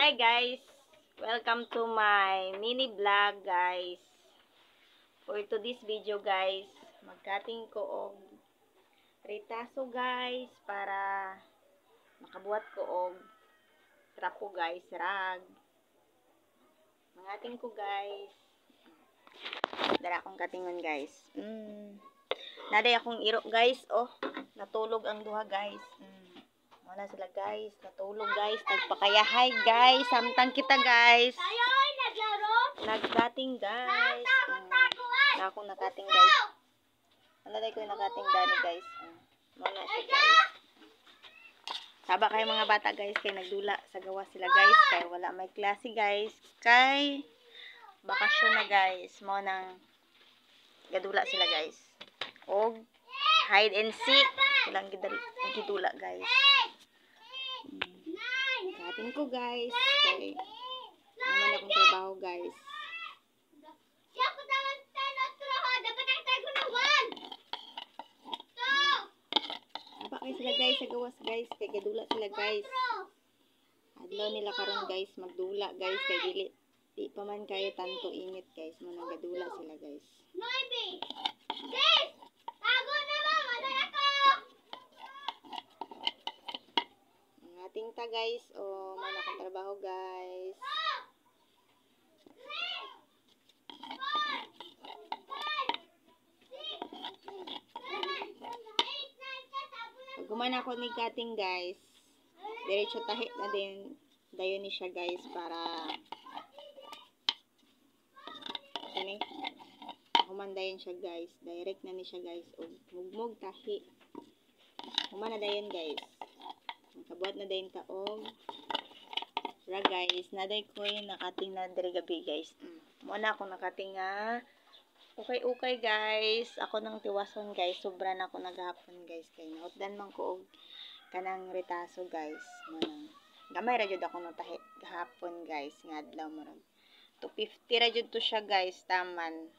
Hi guys! Welcome to my mini vlog guys. For today's video guys, magkating ko og ritaso guys para makabuhat ko og trapo guys, rag. Mangating ko guys. Dala akong katingon guys. Naday akong iro guys, oh. Natulog ang duha guys. Wala sila guys, natulog guys, nagpakayahay guys, samtang kita guys. Nagdating guys. Na akong nakating guys. Naday ko yung nakating dani guys. Wala siya guys. Saba kayo mga bata guys, kay nagdula sa gawa sila guys, kay wala may klase guys, kay bakasyon na guys, mo nang gadula sila guys. Og hide and seek, walang gidula guys. Kating ko guys, kay naman akong trabaho guys. Apa kayo sila guys sa gawas guys, kay gadula sila guys. Adlaw nila karon guys, magdula guys, kay dili di pa man kayo tanto init guys, mo nang gadula sila guys. Ating ta guys, o man akong trabaho guys. Pag guman ako ni cutting guys, diretso tahi na din dayon ni siya guys para ini humandayon siya guys, direct na ni siya guys, og mugmog tahi human na dayon guys. Kabuhat na dayon ta og ra guys, naday ko yung nakating na diri gabi guys. Muna ako nakating nga ukay guys, ako nang tiwason guys, sobra na ako naghapon guys, kay nautdan man ko og kanang ritaso guys. Manang gamay ra jud ako no tahi gahapon guys, nga adlaw mo ra 250 ra jud to siya guys, taman.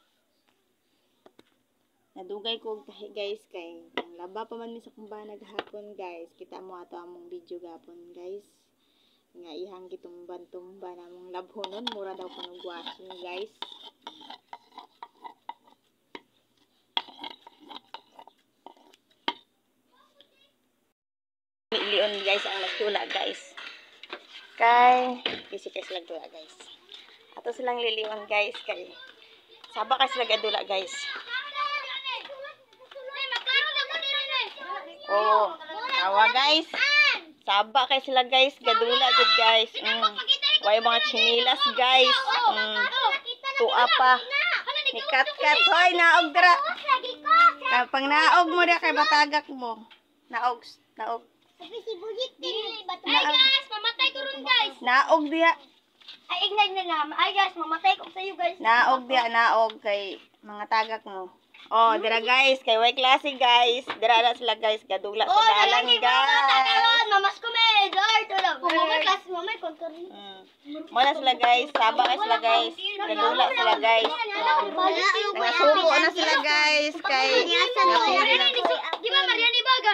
Nadugay ko og tahi guys, kay ang laba pa man mi sa kumbana gahapon guys. Kita mo ato among video gahapon guys, nga ihang gitumban-tumban among labhonon, mura daw kuno washing guys. Lion guys ang nagtula guys, kay busy kay sila dula guys. Ato silang liliwan guys, kay saba ka sila gadula guys. Oh, tawa guys. Saba kay sila guys, gadula jud guys. Way mga chinilas guys. Tuwa pa. Ni kat-kat hoy, naog dira. Kapang naog mo dira kay batagak mo. Naog. Ay guys, mamatay ko ron guys. Naog diha. Ay ignite na naman. Ay guys, mamatay ko sa iyo guys. Naog diha, naog kay mga tagak mo. Oh, dira guys, kay way klase guys. Dira na sila guys, gadula sa dalan guys. Mamas ko may door to lang. Mama class mo may kontor. Muna sila guys, saba ka sila guys. Gadula sila guys. Nangasuko na sila guys, kay napili na. Di ba Mariani baga?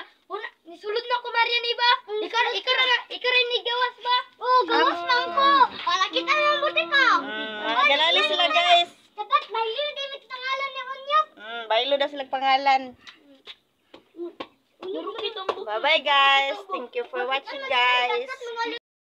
Nisulod na ko Mariani ba? Ikaw ni gawas ba? Oh, gawas man ko. Para kita nang butika. Galali sila guys. Dapat bayo David pangalan ni Onyo. Baylo daw sila pangalan. Bye bye guys. Thank you for watching guys.